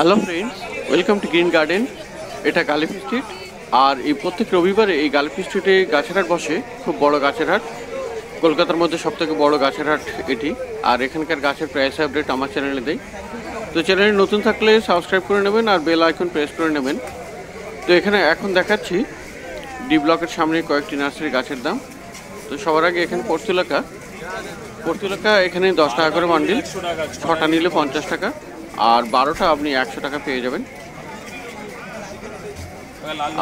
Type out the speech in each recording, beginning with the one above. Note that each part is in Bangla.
Hello friends, welcome to green garden. এটা গালিফ স্ট্রিট। আর এই প্রত্যেক রবিবারে এই গালিফ স্ট্রিটে গাছের হাট বসে। খুব বড় গাছের হাট, কলকাতার মধ্যে সবথেকে বড় গাছের হাট এটি। আর এখানকার গাছের প্রাইস আপডেট আমার চ্যানেলে দেয়। তো চ্যানেলে নতুন থাকলে সাবস্ক্রাইব করে নেবেন আর বেল আইকন প্রেস করে নেবেন। তো এখানে এখন দেখাচ্ছি ডি ব্লকের সামনে কয়েকটি নার্সারি গাছের দাম। তো সবার আগে এখানে পর্তুলাকা এখানে 10 টাকা করে বান্ডিল, 6টা নিলে 50 টাকা, আর 12টা আপনি 100 টাকা পেয়ে যাবেন।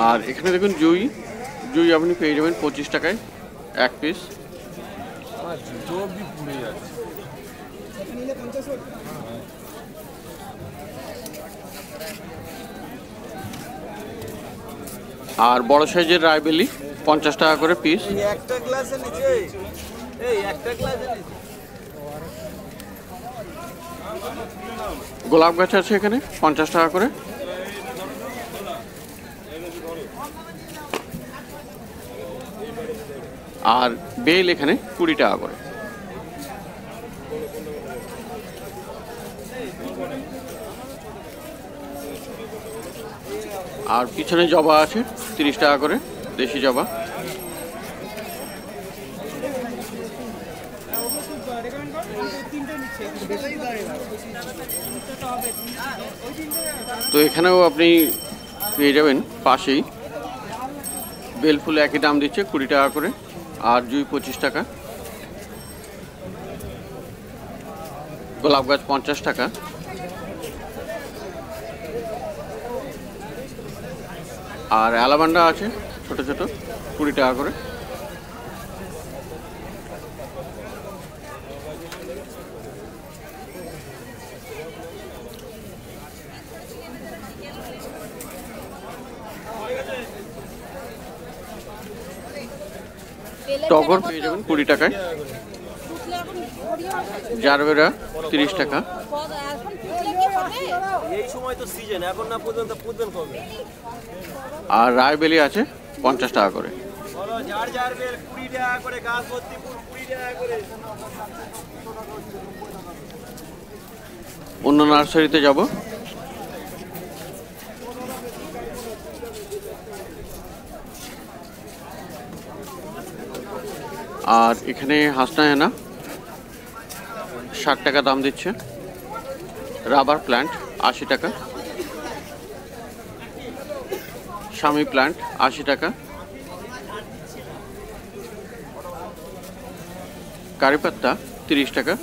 আর এখানে দেখুন জুই আপনি পেয়ে যাবেন 25 টাকায় 1 পিস। আর বড় সাইজের রায়বেলি 50 টাকা করে পিস। গোলাপ গাছ আছে এখানে 50 টাকা করে। আর বেল এখানে 20 টাকা করে। আর পিছনে জবা আছে 30 টাকা করে, দেশি জবা। তো এখানেও আপনি পেয়ে যাবেন পাশেই বেল ফুল একই দাম দিচ্ছে 20 টাকা করে, আর জুই 25 টাকা। গোলাপ গাছ 50 টাকা। আর অ্যালামান্ডা আছে ছোট ছোট 20 টাকা করে। টগর পেয়ে যাবেন 20 টাকায়। জারবেরা 30 টাকা। আর রায়বেলি আছে 50 টাকা করে। অন্য নার্সারিতে যাব। আর এখানে হাসনা হেনা 60 টাকা দাম দিচ্ছে। রাবার প্ল্যান্ট 80 টাকা। স্বামী প্ল্যান্ট 80 টাকা। কারি পাত্তা 30 টাকা।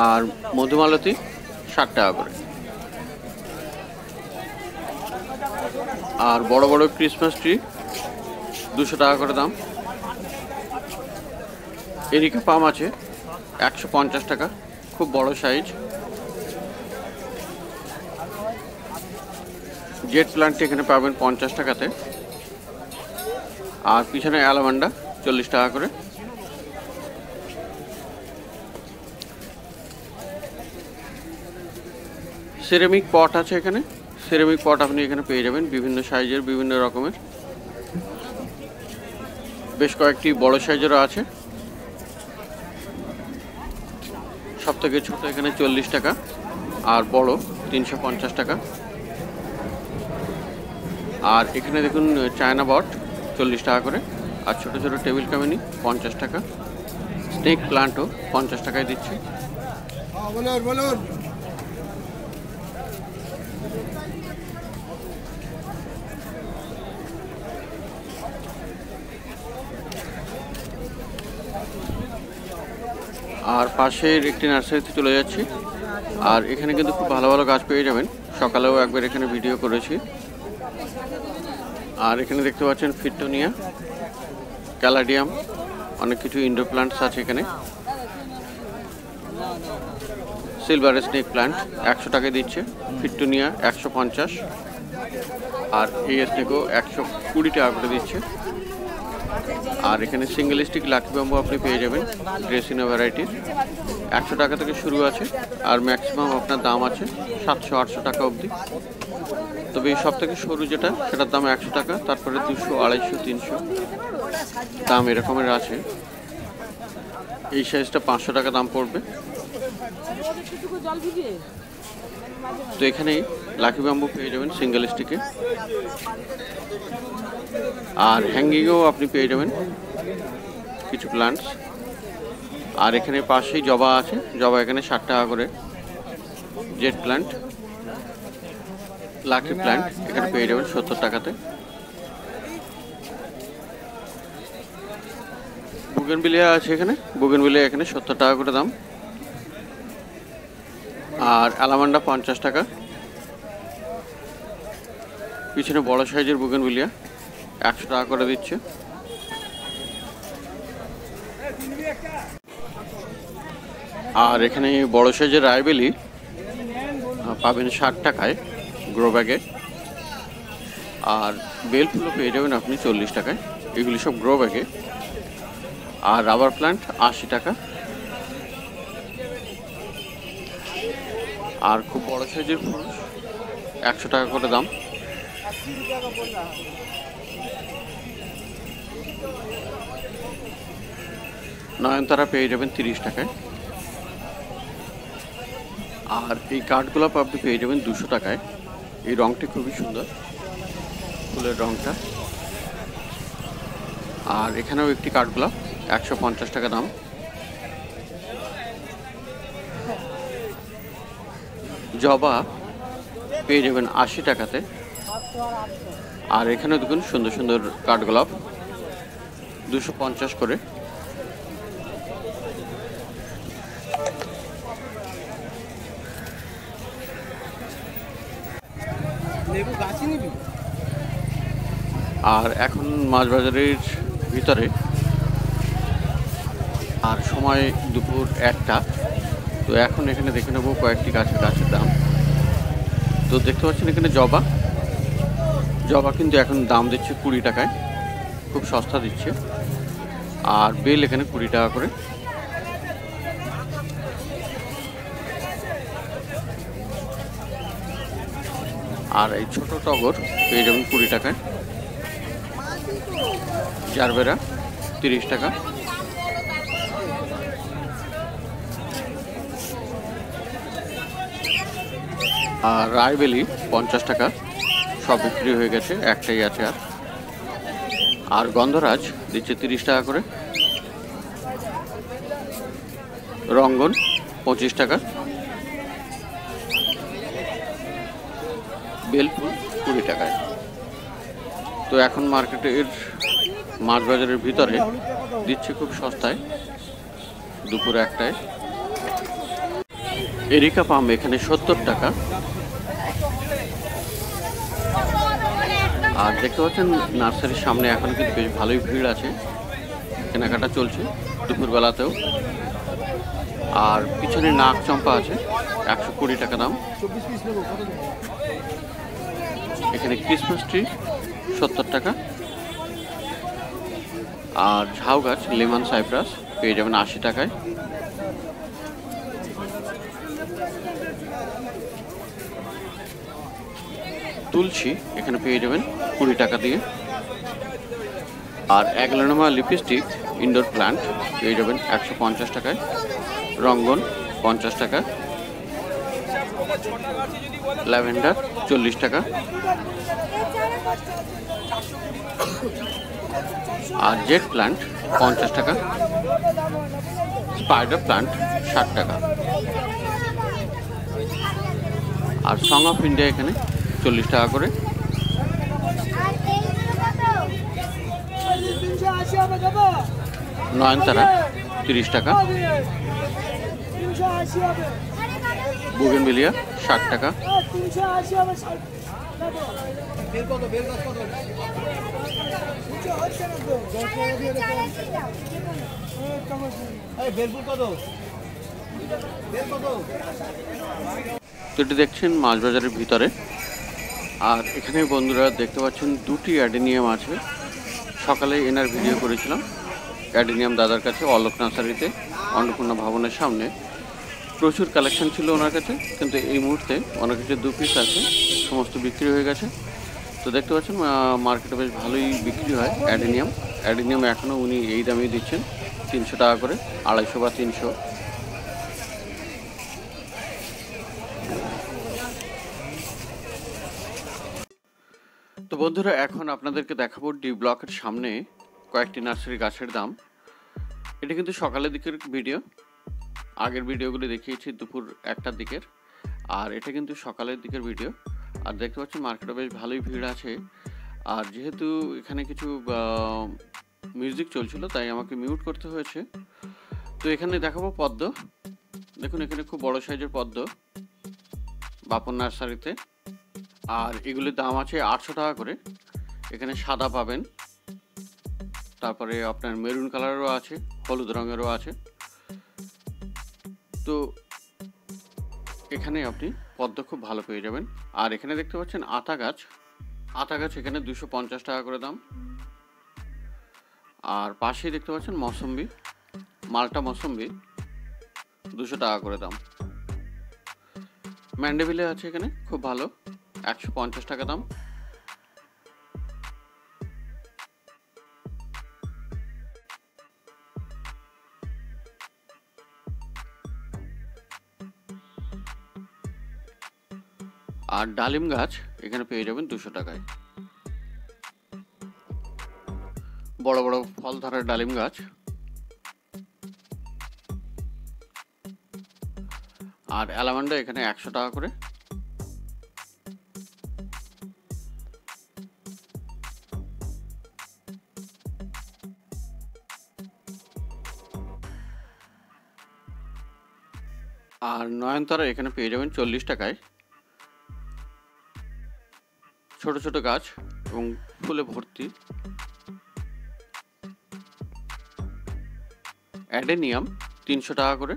আর মধুমালতী 60 টাকা করে। আর বড় বড় ক্রিসমাস ট্রি 200 টাকা করে দাম। এরিকা পাম আছে 150 টাকা, খুব বড় সাইজ। জেট প্ল্যান্ট এখানে পাবেন 50 টাকাতে। আর পিছনে অ্যালামান্ডা 40 টাকা করে। সিরামিক পট আছে এখানে। সিরামিক পট আপনি এখানে পেয়ে যাবেন বিভিন্ন সাইজের, বিভিন্ন রকমের। বেশ কয়েকটি বড় সাইজেরও আছে। সব থেকে ছোট এখানে 40 টাকা, আর বড় 350 টাকা। আর এখানে দেখুন চায়না বট 40 টাকা করে। আর ছোট ছোট টেবিল কামিনি 50 টাকা। স্নেক প্লান্টও 50 টাকায় দিচ্ছে। আর পাশের একটি নার্সারিতে চলে যাচ্ছি। আর এখানে কিন্তু খুব ভালো ভালো গাছ পেয়ে যাবেন। সকালেও একবার এখানে ভিডিও করেছি। আর এখানে দেখতে পাচ্ছেন ফিট্টোনিয়া, ক্যালাডিয়াম, অনেক কিছু ইনডোর প্লান্টস আছে এখানে। সিলভার স্নেক প্লান্ট 100 টাকায় দিচ্ছে। ফিট্টোনিয়া 150। আর এই স্নেকও 120 টাকা করে দিচ্ছে। আর এখানে সিঙ্গেল স্টিক লাকি ব্যাম্বু আপনি পেয়ে যাবেন ড্রেসিনা ভ্যারাইটির। 100 টাকা থেকে শুরু আছে, আর ম্যাক্সিমাম আপনার দাম আছে 700-800 টাকা অবধি। তবে এই সব থেকে সরু যেটা, সেটার দাম 100 টাকা, তারপরে 200, 250, 300 দাম এরকমের আছে। এই সাইজটা 500 টাকা দাম পড়বে। তো এখানেই লাকি ব্যাম্বু পেয়ে যাবেন সিঙ্গেল স্টিকে, আর হ্যাঙ্গিংয়েও আপনি পেয়ে যাবেন কিছু প্লান্টস। আর এখানে পাশেই জবা আছে, জবা এখানে 60 টাকা করে। জেড প্লান্ট, লাকি প্লান্ট এখানে পেয়ে যাবেন 70 টাকাতে। বুগেনভিলিয়া আছে এখানে, বুগেনভিলিয়া এখানে 70 টাকা করে দাম। আর অ্যালামান্ডা 50 টাকা। পিছনে বড় সাইজের বুগেনভিলিয়া 100 টাকা করে দিচ্ছে। আর এখানে বড় সাইজের রায়বেলি পাবেন 60 টাকায় গ্রো ব্যাগে। আর বেল ফুলও পেয়ে যাবেন আপনি 40 টাকায়, এগুলি সব গ্রো ব্যাগে। আর রাবার প্লান্ট 80 টাকা। আর খুব বড় সাইজের ফুল 100 টাকা করে দাম। নয়নতারা পেয়ে যাবেন 30 টাকায়। আর এই কাঠগোলাপ আপনি পেয়ে যাবেন 200 টাকায়। এই রঙটি খুবই সুন্দর, ফুলের রঙটা। আর এখানেও একটি কাঠগোলাপ 150 টাকা দাম। জবা পেয়ে যাবেন 80 টাকাতে। আর এখানে দেখুন সুন্দর সুন্দর কাঠগোলাপ 250 করে। আর এখন মাছ বাজারের ভিতরে, আর সময় দুপুর 1টা। তো এখন এখানে দেখে নেবো কয়েকটি গাছের দাম। তো দেখতে পাচ্ছেন এখানে জবা কিন্তু এখন দাম দিচ্ছে 20 টাকায়, খুব সস্তা দিচ্ছে। আর বেল এখানে 20 টাকা করে। আর এই ছোট টগর পেয়ে যাবেন 20 টাকায়। জারবেরা 30 টাকা। আর রায়বেলি 50 টাকা, সব বিক্রি হয়ে গেছে, একটাই আছে। আর গন্ধরাজ দিচ্ছে 30 টাকা করে। রঙ্গন 25 টাকা। বেলফুল 20 টাকায়। তো এখন মার্কেটের মাছ বাজারের ভিতরে দিচ্ছে খুব সস্তায় দুপুর 1টায়। এরিকা পাম এখানে 70 টাকা। আর দেখতে পাচ্ছেন নার্সারির সামনে এখন কিন্তু বেশ ভালোই ভিড় আছে, কেনাকাটা চলছে দুপুরবেলাতেও। আর পিছনে নাক চম্পা আছে 120 টাকা দাম। এখানে ক্রিসমাস ট্রি 70 টাকা। আর ঝাউ গাছ লেমন সাইপ্রাস পেয়ে যাবেন 80 টাকায়। তুলসী এখানে পেয়ে যাবেন 20 টাকা দিয়ে। আর অ্যাগলোনোমা লিপস্টিক ইনডোর প্লান্ট পেয়ে যাবেন 150 টাকায়। রঙ্গন 50 টাকা। ল্যাভেন্ডার 40 টাকা। আর জেড প্লান্ট 50 টাকা। স্পাইডার প্লান্ট 60 টাকা। আর সং অফ ইন্ডিয়া এখানে 40 টাকা করে। নয়নতারা 30 টাকা। বুগেনভিলিয়া 60 টাকা। তো এটি দেখছেন মাছ বাজারের ভিতরে। আর এখানে বন্ধুরা দেখতে পাচ্ছেন দুটি অ্যাডেনিয়াম আছে। সকালে এনার ভিডিও করেছিলাম অ্যাডেনিয়াম দাদার কাছে, অলোক নার্সারিতে, অন্নপূর্ণা ভবনের সামনে। প্রচুর কালেকশন ছিল ওনার কাছে, কিন্তু এই মুহূর্তে ওনার কাছে 2 পিস আছে, সমস্ত বিক্রি হয়ে গেছে। তো দেখতে পাচ্ছেন মার্কেটে বেশ ভালোই বিক্রি হয় অ্যাডেনিয়াম এখনও উনি এই দামেই দিচ্ছেন, 300 টাকা করে, 250 বা 300। বন্ধুরা, এখন আপনাদেরকে দেখাবো ডি ব্লকের সামনে কয়েকটি নার্সারি গাছের দাম। এটা কিন্তু সকালের দিকের ভিডিও, আগের ভিডিওগুলি দেখিয়েছি দুপুর 1টার দিকের, আর এটা কিন্তু সকালের দিকের ভিডিও। আর দেখতে পাচ্ছি মার্কেটে বেশ ভালোই ভিড় আছে। আর যেহেতু এখানে কিছু মিউজিক চলছিল, তাই আমাকে মিউট করতে হয়েছে। তো এখানে দেখাবো পদ্ম। দেখুন, এখানে খুব বড় সাইজের পদ্ম বাপন নার্সারিতে, আর এগুলির দাম আছে 800 টাকা করে। এখানে সাদা পাবেন, তারপরে আপনার মেরুন কালারেরও আছে, হলুদ রঙেরও আছে। তো এখানে আপনি পদ্ম খুব ভালো পেয়ে যাবেন। আর এখানে দেখতে পাচ্ছেন আতা গাছ এখানে 250 টাকা করে দাম। আর পাশেই দেখতে পাচ্ছেন মৌসম্বি, মালটা মৌসম্বি 200 টাকা করে দাম। ম্যান্ডেভিলে আছে এখানে খুব ভালো, 150 টাকা দাম। আর ডালিম গাছ এখানে পেয়ে যাবেন 200 টাকায়। বড় বড় ফল ধরার ডালিম গাছ। আর অ্যালামান্ডা এখানে 100 টাকা করে। আর নয়নতারা এখানে পেয়ে যাবেন 40 টাকায়। ছোট ছোট গাছ এবং ফুলে ভর্তি। অ্যাডেনিয়াম 300 টাকা করে।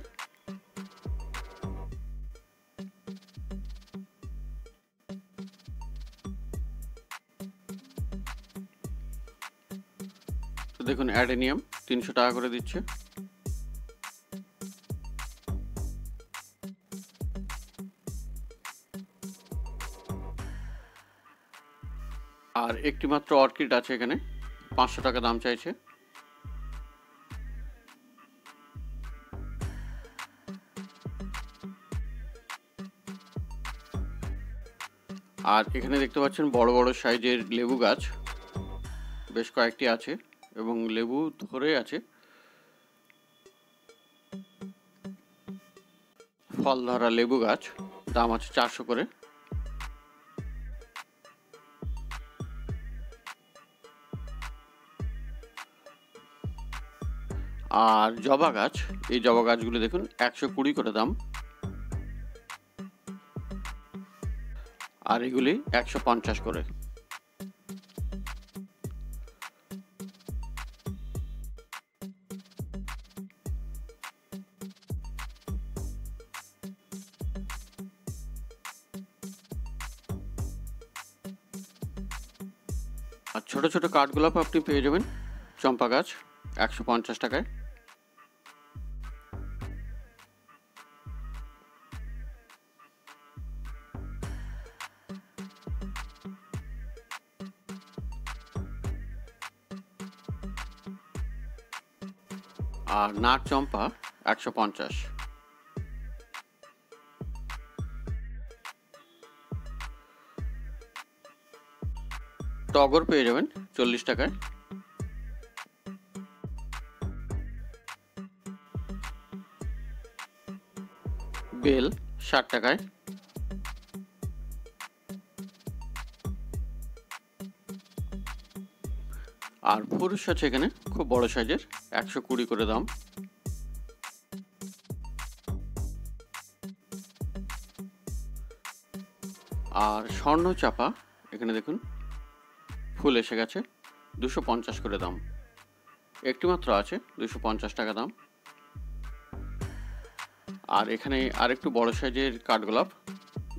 তো দেখুন, অ্যাডেনিয়াম 300 টাকা করে দিচ্ছে। আর একটি মাত্র অর্কিড আছে এখানে, 500 টাকা দাম চাইছে। আর এখানে দেখতে পাচ্ছেন বড় বড় সাইজের লেবু গাছ বেশ কয়েকটি আছে এবং লেবু ধরে আছে। ফল ধরা লেবু গাছ, দাম আছে 400 করে। আর জবা গাছ, এই জবা গাছগুলো দেখুন 120 করে দাম। আর এগুলি 150 করে। আর ছোট ছোট কাঠগোলাপ আপনি পেয়ে যাবেন, চম্পা গাছ 150 টাকায়। আর নাগ চম্পা 150। টগর পেয়ে যাবেন 40 টাকায়। বেল 60 টাকায়। আর পুরুষ আছে এখানে খুব বড় সাইজের, 120 করে দাম। আর স্বর্ণ চাপা এখানে দেখুন ফুল এসে গেছে, 250 করে দাম। একটি মাত্র আছে, 250 টাকা দাম। আর এখানে আরেকটু বড় সাইজের কাঠগোলাপ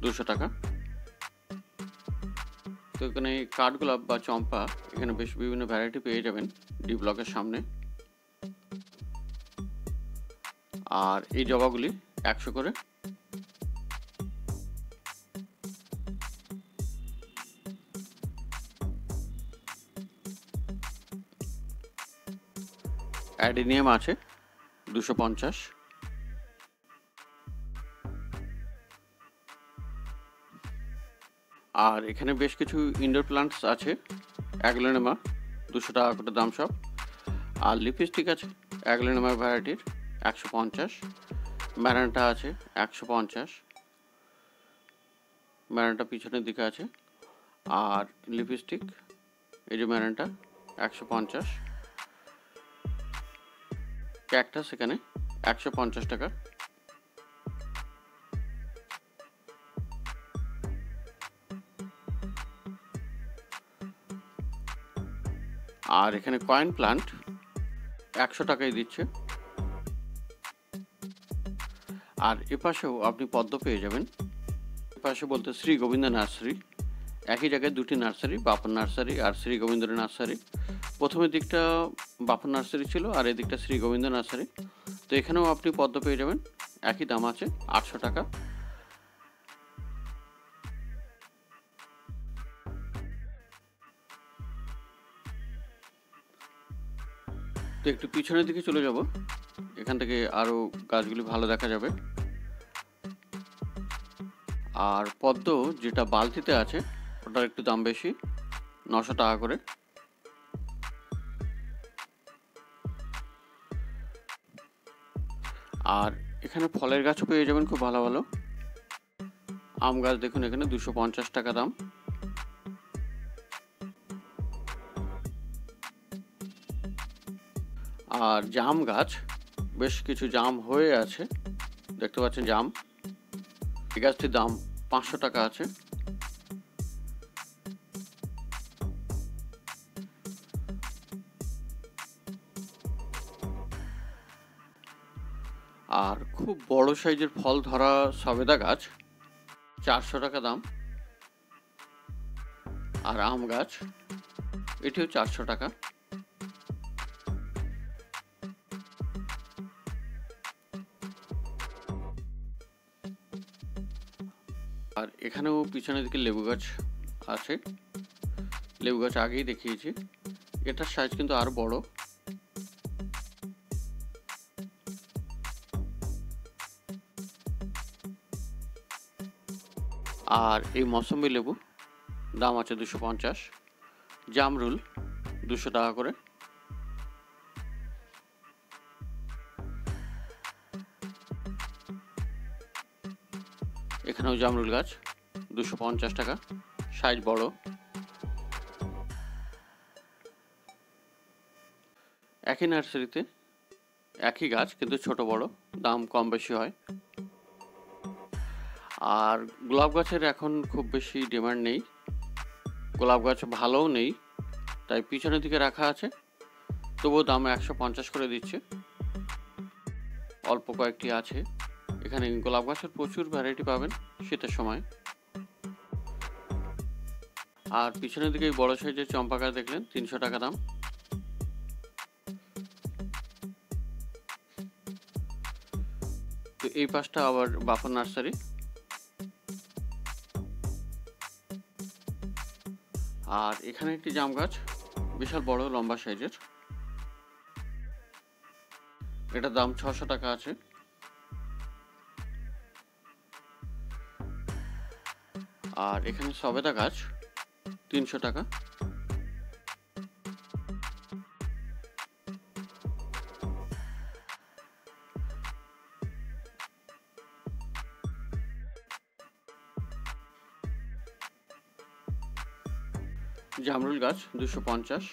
200 টাকা। তো এখানে কাঠগোলাপ বা চম্পা এখানে বেশ বিভিন্ন ভ্যারাইটি পেয়ে যাবেন ডি ব্লকের সামনে। আর এই জবাগুলি 100 করে। অ্যাডেনিয়াম আছে 250। আর এখানে বেশ কিছু ইনডোর প্লান্টস আছে। অ্যাগ্লোনেমা 200 টাকা করে দাম সব। আর লিপস্টিক আছে অ্যাগ্লোনেমা ভ্যারাইটির 150। ম্যারান্টা আছে 150। ম্যারান্টা পিছনের দিকে আছে। আর লিপস্টিক এই যে ম্যারান্টা 150। ক্যাকটাস এখানে 150 টাকা। আর এখানে কয়েন প্লান্ট 100 টাকায় দিচ্ছে। আর এপাশেও আপনি পদ্ম পেয়ে যাবেন। এপাশে বলতে শ্রী গোবিন্দ নার্সারি, একই জায়গায় দুটি নার্সারি, বাপন নার্সারি আর শ্রী গোবিন্দ নার্সারি। প্রথমের দিকটা বাপন নার্সারি ছিল আর এদিকটা শ্রী গোবিন্দ নার্সারি। তো এখানেও আপনি পদ্ম পেয়ে যাবেন, একই দাম আছে 800 টাকা। তো একটু পিছনের দিকে চলে যাব, এখান থেকে আরও গাছগুলি ভালো দেখা যাবে। আর পদ্ম যেটা বালতিতে আছে ওটার একটু দাম বেশি, 900 টাকা করে। আর এখানে ফলের গাছও পেয়ে যাবেন খুব ভালো ভালো। আম গাছ দেখুন এখানে 250 টাকা দাম। আর জাম গাছ, বেশ কিছু জাম হয়ে আছে, দেখতে পাচ্ছেন জাম। এই গাছটির দাম 500 টাকা আছে। আর খুব বড় সাইজের ফল ধরা সবেদা গাছ 400 টাকা দাম। আর আম গাছ এটিও 400 টাকা। আর এখানেও পিছনের দিকে লেবু গাছ আছে। লেবু গাছ আগেই দেখিয়েছি, এটার সাইজ কিন্তু আরো বড়। আর এই মৌসুমী লেবু দাম আছে 250। জামরুল 200 টাকা করে। এখানেও জামরুল গাছ 250 টাকা, সাইজ বড়। একই নার্সারিতে একই গাছ কিন্তু ছোট বড়, দাম কম বেশি হয়। আর গোলাপ গাছের এখন খুব বেশি ডিমান্ড নেই, গোলাপ গাছ ভালোও নেই, তাই পিছনের দিকে রাখা আছে। তবুও দাম 150 করে দিচ্ছে, অল্প কয়েকটি আছে। এখানে গোলাপ গাছের প্রচুর ভ্যারাইটি পাবেন শীতের সময়। আর পিছনের দিকে বড় সাইজের চম্পা গাছ দেখলেন 300 টাকা দাম। তো এই পাশটা আবার বাপন নার্সারি। আর এখানে একটি জাম গাছ বিশাল বড় লম্বা সাইজের, এটার দাম 600 টাকা আছে। আর এখানে সবেদা গাছ 300 টাকা। জামরুল গাছ 250।